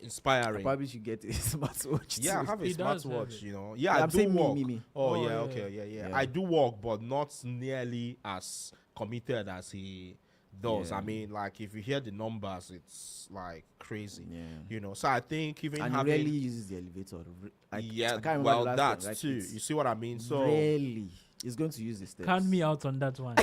I inspiring. probably should get a smartwatch. Yeah, I too. have a He does have smartwatch, it. Yeah, I'm I do saying walk. me. Oh, Oh, yeah, yeah, okay, yeah. I do walk, but not nearly as committed as he does. Yeah. I mean, like, if you hear the numbers, it's like crazy. Yeah. So I think even And he having rarely uses the elevator. Like, yeah, I can't remember well, the last that's time, like, too. it's You see what I mean? So rarely he's going to use the steps. Count me out on that one.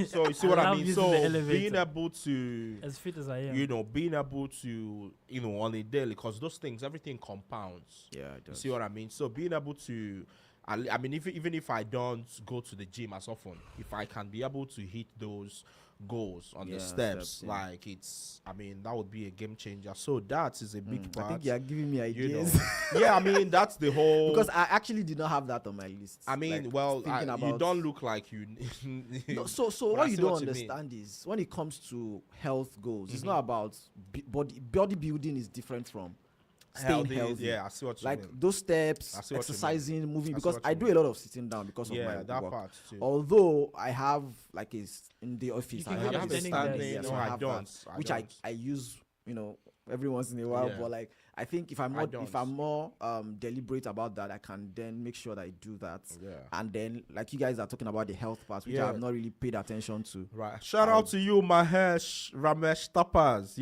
so you see what I love mean? using So the elevator. being able to As fit as I am. being able to on a daily, because those things, everything compounds. Yeah, it You does. see what I mean? So being able to, I mean, even if I don't go to the gym as often, if I can be able to hit those goals on the Yeah, steps, steps, yeah. like I mean, that would be a game changer. So that is a big I part. think you are giving me you know. ideas. Yeah, I mean, that's the whole. Because I actually did not have that on my list. I mean, Like, well, thinking you about- don't look like you. No, so But I what you see don't what you mean. understand is when it comes to health goals, it's not about bodybuilding is different from staying healthy. Yeah, I see what you Like mean. those steps, I see what you mean. exercising, moving. I see Because what I you do mean. a lot of sitting down because of my Yeah, that work. part too. Although I have like in the office, can I do have the a standing standing. desk. Yeah, No, so I have don't. that, I which don't. I use every once in a while. Yeah. But like I think if I'm don't. more deliberate about that, I can then make sure that I do that. Yeah. And then like you guys are talking about the health part, which I Yeah. have not really paid attention to. Right. Shout out to you, Mahesh Ramesh Tapas.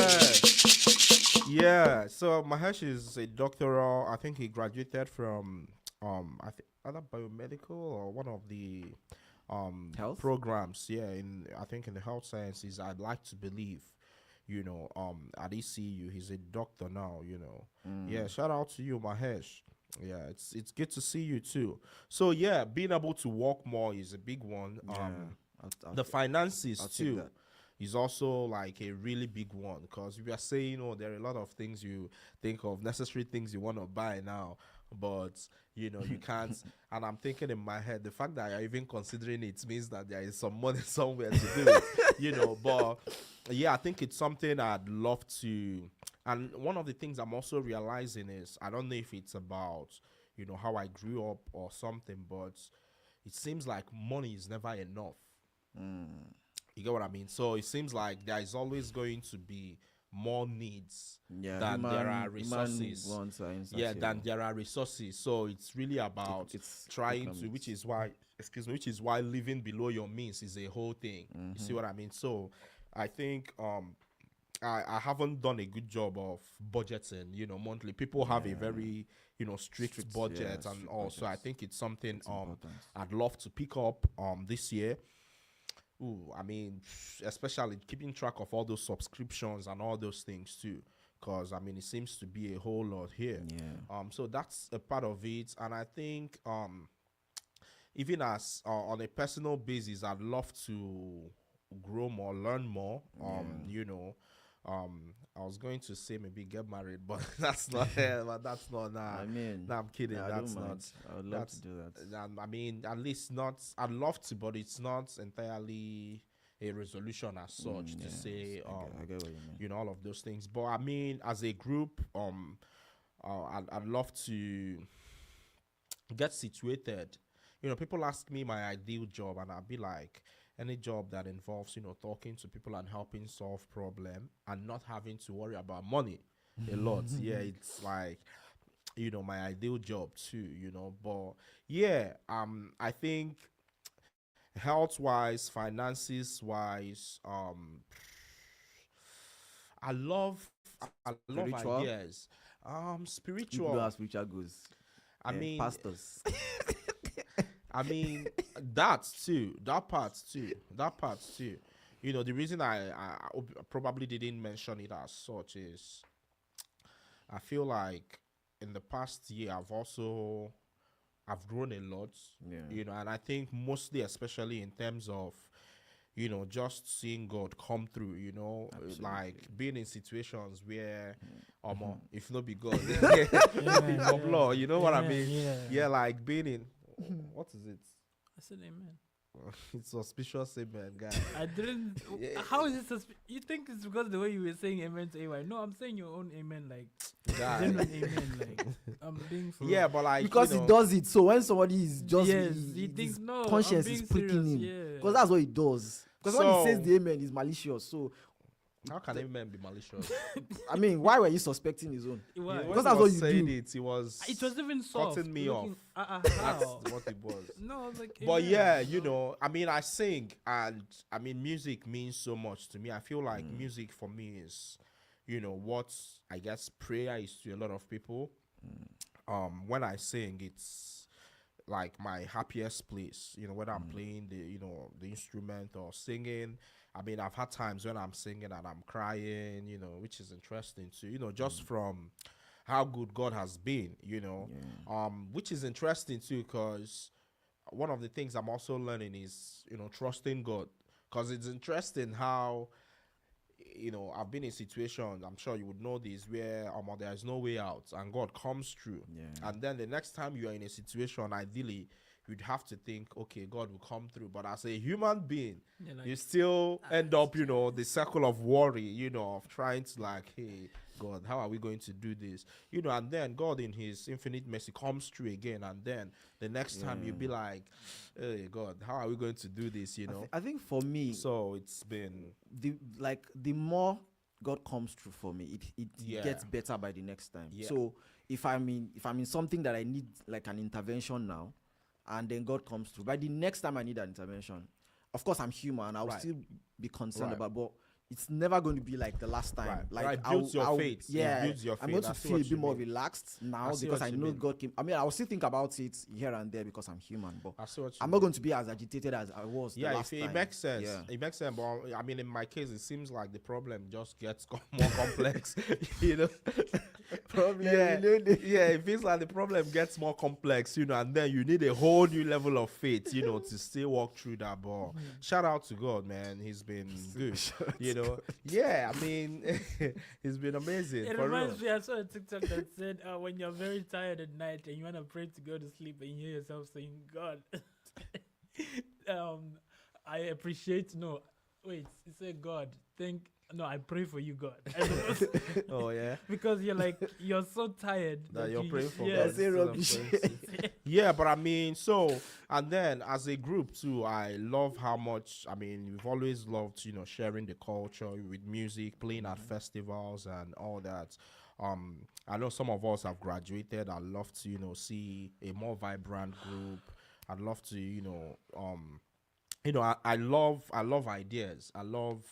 Mahesh. Yeah. So Mahesh is a doctoral. I think he graduated from I think either biomedical or one of the Health? programs. Yeah, I think in the health sciences. I'd like to believe. At ECU, he's a doctor now. Yeah. Shout out to you, Mahesh. Yeah, it's good to see you too. So yeah, being able to walk more is a big one. The finances I'll take too that. is also like a really big one, because we are saying, there are a lot of things you think of, necessary things you want to buy now, but you can't. And I'm thinking in my head, the fact that you're even considering it means that there is some money somewhere to do it, but yeah, I think it's something I'd love to. And one of the things I'm also realizing is, I don't know if it's about how I grew up or something, but it seems like money is never enough. You get what I mean? So it seems like there is always going to be more needs than there are resources. Than there are resources. So it's really about It's trying economics. to, which is why living below your means is a whole thing. You see what I mean? So I think I haven't done a good job of budgeting, monthly. People have a very, strict budget and strict all. So I budgets. think it's something important. I'd love to pick up this year. Ooh, I mean, especially keeping track of all those subscriptions and all those things too, because I mean, it seems to be a whole lot here. Yeah. So that's a part of it, and I think even as on a personal basis, I'd love to grow more, learn more. I was going to say maybe get married, but that's not but that's not. I mean, nah, I'm kidding. I That's don't not. mind. I would love that's- to do that. I mean, at least not. I'd love to, but it's not entirely a resolution as such to Yeah, say, I get what you mean. all of those things. But I mean, as a group, I'd love to get situated. People ask me my ideal job, and I'd be like, any job that involves, talking to people and helping solve problem and not having to worry about money a lot. Yeah, it's like, my ideal job too, But yeah, I think health wise, finances wise, I love Spiritual? ideas. People Spiritual. do have spiritual goals. I mean, Pastors. I mean, that too. That part too. That part too. The reason I probably didn't mention it as such is I feel like in the past year I've grown a lot. Yeah. And I think mostly, especially in terms of just seeing God come through, Absolutely. like being in situations where, if not be God, be God law, you know what I mean? Yeah, like being in, what is it? I said amen. It's suspicious, amen, guy. I didn't. How is it you think it's because the way you were saying amen to AY? No, I'm saying your own amen, like Guy. genuine amen, like I'm being for Yeah, but like Because he does it. So when somebody is just Yes, he he thinks, his no, I'm conscience being is pricking serious, him. yeah. Because that's what he does. Because when he So- says the amen, is malicious. So how can amen be malicious? I mean, why were you suspecting his own? Why? When Because he that's was what you saying do. it was even soft. cutting me looking- off. How? That's what it was. No, I was like, But amen, yeah, I mean, I sing, and I mean, music means so much to me. I feel like music for me is, what I guess prayer is to a lot of people. When I sing, it's like my happiest place. Whether I'm playing the instrument or singing. I mean, I've had times when I'm singing and I'm crying, which is interesting too. Just from how good God has been, which is interesting too, because one of the things I'm also learning is, trusting God. Because it's interesting how, I've been in situations, I'm sure you would know this, where there is no way out and God comes through. Yeah. And then the next time you are in a situation, ideally, you'd have to think, okay, God will come through. But as a human being, Yeah, like, you still end up, the circle of worry, of trying to like, hey, God, how are we going to do this? And then God in his infinite mercy comes through again. And then the next time you'll be like, hey, God, how are we going to do this, I think for me, So it's been... the more God comes through for me, it Yeah. gets better by the next time. Yeah. So if I'm in something that I need like an intervention now, and then God comes through, by the next time I need an intervention, of course I'm human, I'll Right. still be concerned Right. about, but it's never going to be like the last time. Right. Like Right, builds your faith. It Yeah, builds your I'm faith. going I to see feel a what bit you more mean. relaxed I now see because what I you know mean. God came. I mean, I will still think about it here and there because I'm human, but I see what you I'm mean. not going to be as agitated as I was the Yeah, last it time. makes sense. Yeah. It makes sense. But I mean, in my case, it seems like the problem just gets more complex. you know, Problem, yeah, you know. yeah. It feels like the problem gets more complex, and then you need a whole new level of faith, to still walk through that. But shout out to God, man. He's been good. Yeah. I mean, he's been amazing. It for real. reminds me, I saw a TikTok that said, when you're very tired at night and you want to pray to go to sleep and you hear yourself saying, God, I appreciate, no, wait, it said, God, I pray for you, God. Oh yeah. Because you're so tired. That you're praying for yes. God. Say So I'm rubbish. praying to- Yeah, but I mean, and then as a group too, I love how much, I mean, we've always loved, sharing the culture with music, playing at festivals and all that. I know some of us have graduated. I'd love to, see a more vibrant group. I'd love to, I love ideas. I love,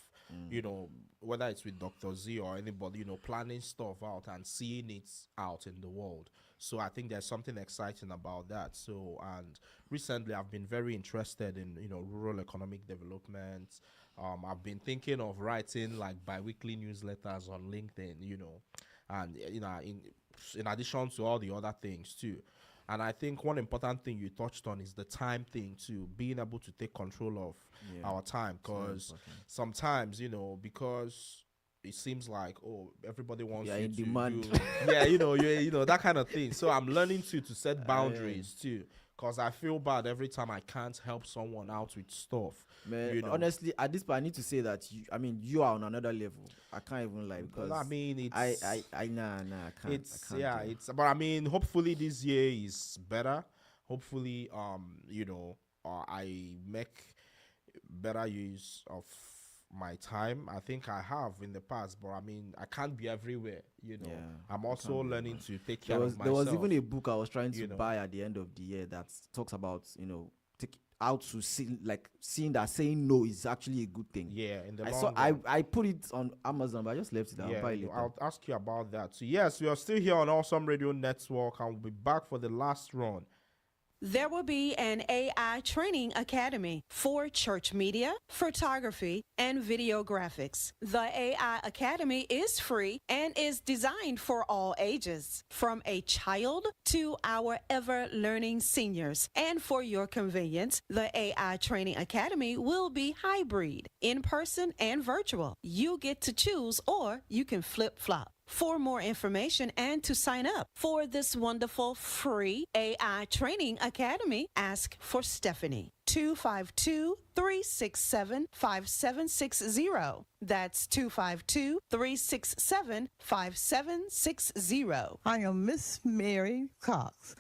whether it's with Dr. Z or anybody, planning stuff out and seeing it out in the world. So I think there's something exciting about that. So, and recently I've been very interested in, rural economic development. I've been thinking of writing like bi-weekly newsletters on LinkedIn, and, in addition to all the other things too. And I think one important thing you touched on is the time thing too, being able to take control of our time. Because sometimes, because it seems like, everybody wants Yeah, you in to demand. do, yeah, that kind of thing. So I'm learning to set boundaries too. because I feel bad every time I can't help someone out with stuff. Man, you know. honestly, at this point, I need to say that you are on another level. I can't even lie because I mean, it's I can't. it's I can't yeah, do it. it's but I mean, hopefully this year is better. Hopefully, I make better use of my time. I think I have in the past, but I mean, I can't be everywhere. Yeah, I'm you also can't be learning everywhere. to take care of There myself. was even a book I was trying to you know. buy at the end of the year that talks about how to see, like, seeing that saying no is actually a good thing. Yeah, in the I long saw run. I put it on Amazon, but I just left it. I'll buy it later. I'll ask you about that. So yes, we are still here on Awesome Radio Network, and we'll be back for the last run. There will be an AI training academy for church media, photography, and video graphics. The AI Academy is free and is designed for all ages, from a child to our ever-learning seniors. And for your convenience, the AI Training Academy will be hybrid, in-person and virtual. You get to choose, or you can flip-flop. For more information and to sign up for this wonderful free AI Training Academy, ask for Stephanie. 252-367-5760. That's 252-367-5760. I am Miss Mary Cox.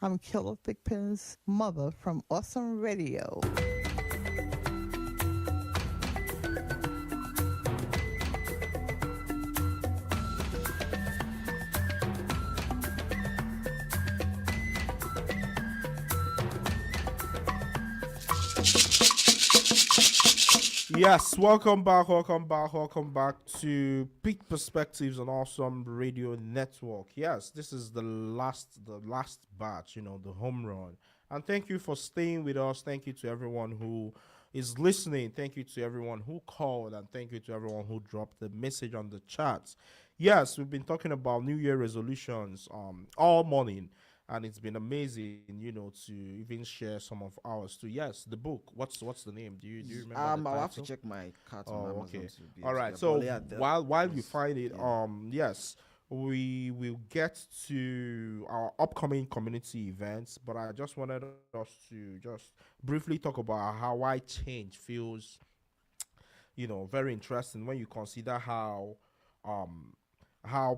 I'm Killer Thigpen's mother from Awesome Radio. Yes, welcome back to Pitt Perspectives on Awesome Radio Network. Yes, this is the last batch, the home run. And thank you for staying with us. Thank you to everyone who is listening. Thank you to everyone who called, and thank you to everyone who dropped the message on the chat. Yes, we've been talking about New Year resolutions all morning. And it's been amazing, to even share some of ours too. Yes, the book. What's the name? Do you remember? I'll have to check my cart on Amazon. Okay. To be All right. able to- So but yeah, while you find it, yes, we will get to our upcoming community events. But I just wanted us to just briefly talk about how why change feels, very interesting when you consider how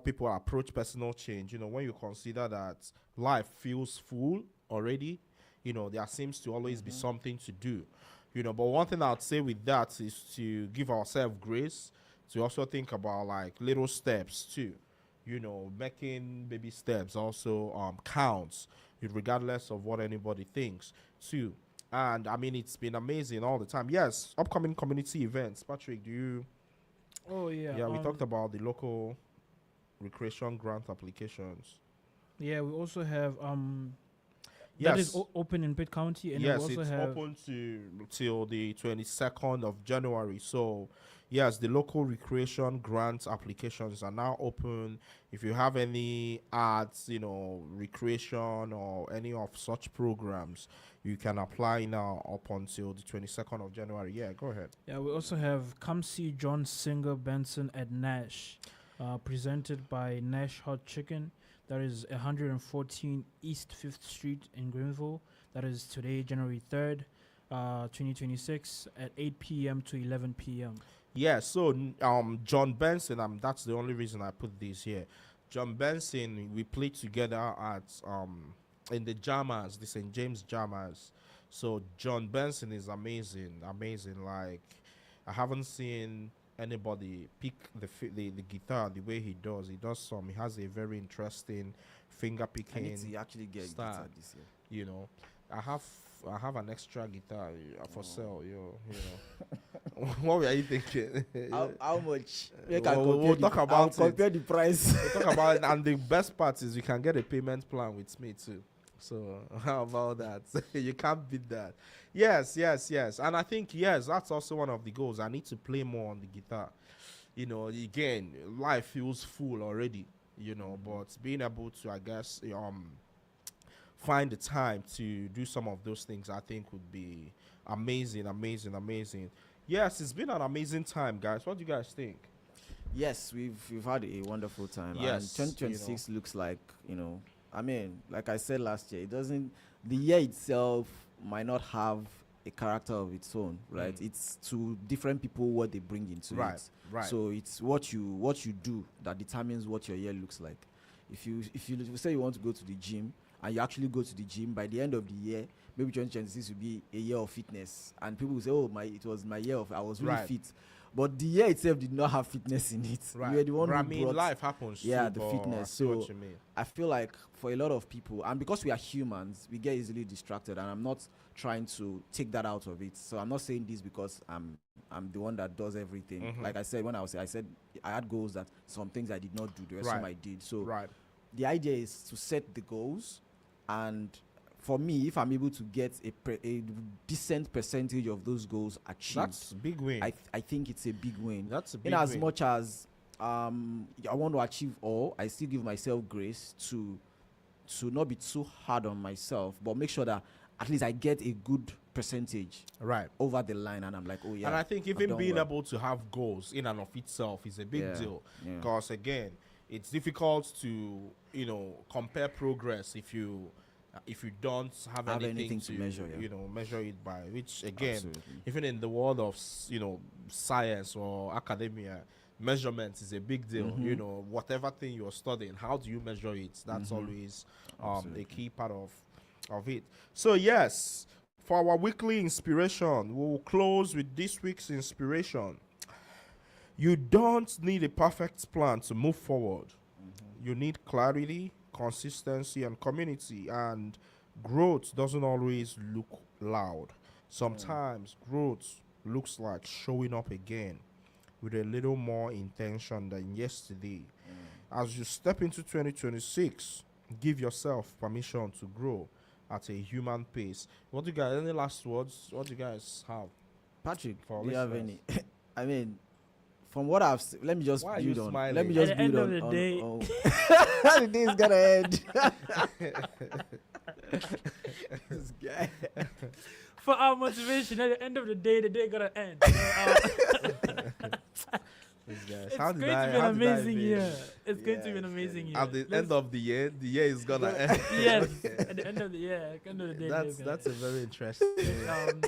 people approach personal change. When you consider that life feels full already, there seems to always be something to do. But one thing I'd say with that is to give ourselves grace, to also think about like little steps too. Making baby steps also counts, regardless of what anybody thinks too. And I mean, it's been amazing all the time. Yes, upcoming community events. Patrick, do you? Oh yeah. Yeah, we talked about the local recreation grant applications. Yeah, we also have Yes. that is open in Pitt County, and Yes, we also it's have open till the 22nd of January. So, yes, the local recreation grant applications are now open. If you have any arts, recreation or any of such programs, you can apply now up until the 22nd of January. Yeah, go ahead. Yeah, we also have Come See John Singer Benson at Nash, presented by Nash Hot Chicken. That is 114 East 5th Street in Greenville. That is today, January 3rd, 2026, at 8 p.m. to 11 p.m. Yeah, so John Benson, that's the only reason I put this here. John Benson, we played together at in the Jammers, the St. James Jammers. So John Benson is amazing. Like, I haven't seen anybody pick the guitar the way he does. He has a very interesting finger picking. I need to actually get style. guitar this year. I have an extra guitar for sale. What were you thinking? How much? We'll talk about it. Compare the price. We'll talk about it, and the best part is you can get a payment plan with me too. So how about that? You can't beat that. Yes. And I think, yes, that's also one of the goals. I need to play more on the guitar. Again, life feels full already, but being able to, I guess, find the time to do some of those things, I think would be amazing. Yes, it's been an amazing time, guys. What do you guys think? Yes, we've had a wonderful time. Yes, and 2026 looks like, I mean, like I said last year, it doesn't the year itself might not have a character of its own, right? It's to different people what they bring into Right, it. right. So it's what you do that determines what your year looks like. If you say you want to go to the gym and you actually go to the gym, by the end of the year, maybe 2026 will be a year of fitness, and people will say, "Oh, it was my year of I was really Right. fit," but the year itself did not have fitness in it. Right. You were the one But I who mean, brought, life happens. yeah, too, the but I fitness. see what So you mean. I feel like for a lot of people, and because we are humans, we get easily distracted, and I'm not trying to take that out of it. So I'm not saying this because I'm the one that does everything. Like I said, I said I had goals that some things I did not do, there were some Right. I did. So Right. the idea is to set the goals, and for me, if I'm able to get a decent percentage of those goals achieved, That's a big win. I think it's a big win. That's a big In as win. much as I want to achieve all, I still give myself grace to not be too hard on myself, but make sure that at least I get a good percentage Right. over the line, and I'm like, oh yeah. And I think I've even done being well. able to have goals in and of itself is a big Yeah, deal. yeah. Because again, it's difficult to compare progress if you don't have anything to measure, yeah. measure it by. Which again, Absolutely. even in the world of science or academia, measurement is a big deal. Whatever thing you're studying, how do you measure it? That's always a key part of it. So yes, for our weekly inspiration, we'll close with this week's inspiration. You don't need a perfect plan to move forward. You need clarity, consistency, and community. And growth doesn't always look loud. Sometimes growth looks like showing up again with a little more intention than yesterday. As you step into 2026, give yourself permission to grow at a human pace. What do you guys, any last words? What do you guys have? Patrick, For do you have listeners. any? I mean, from what I've seen, let me just Why are build you on. smiling? Let me At just the end build of on. the day- The day is gonna end. This guy. For our motivation, at the end of the day gonna end. These guys. It's How going did to I- be an how did I amazing even- year. It's going to be an Yes, amazing year. At the Let's- end of the year is gonna end. yes, at the end of the year, end of the day. That's a very interesting.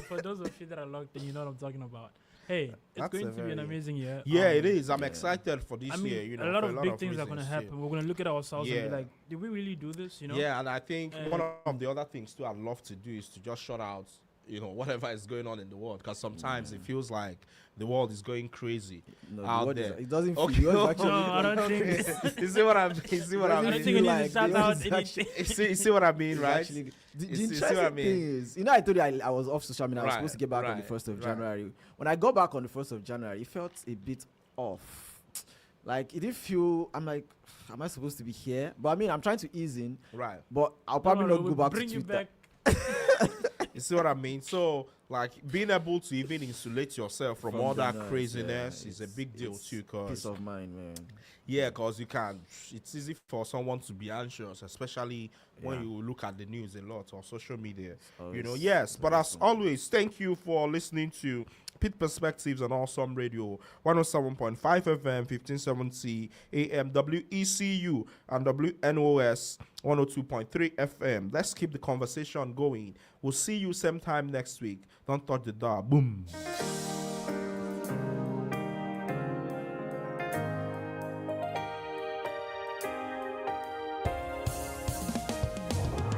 For those of you that are locked in, you know what I'm talking about. Hey, it's That's going a to be an very- amazing year. Yeah, it Um, is. I'm excited for this I mean, year. a lot for of big things are going to reasons, happen. We're going to look at ourselves and Yeah. be like, did we really do this? You know? Yeah, and I think Uh, one of the other things too I'd love to do is to just shut out, whatever is going on in the world, because sometimes it feels like the world is going crazy No, the out word is- there. it doesn't feel. Okay. The word is actually. No, I don't think. You see what I mean? You see what I I don't mean? think we need to Like, shout the out word is anything. You see what I mean, It's right? actually- the You see what interesting I mean? thing is, I told you I was off social media. I was Right, supposed to get back on the right, 1st of right. January. When I got back on the 1st of January, it felt a bit off. Like, it didn't feel. I'm like, am I supposed to be here? But I mean, I'm trying to ease in. Right. But I'll probably No, not we'll go back bring to you Twitter. back. You see what I mean? So, like, being able to even insulate yourself from all the that noise, craziness yeah, is a it's- big deal it's too. Peace Cause of mind, man. yeah, cause you can. It's easy for someone to be anxious, especially when Yeah. you look at the news a lot or social media. always- Yes. it's But always as something. always, thank you for listening to Pitt Perspectives on Awesome Radio 107.5 FM, 1570 AM, WECU, and WNOS 102.3 FM. Let's keep the conversation going. We'll see you same time next week. Don't touch the dial. Boom.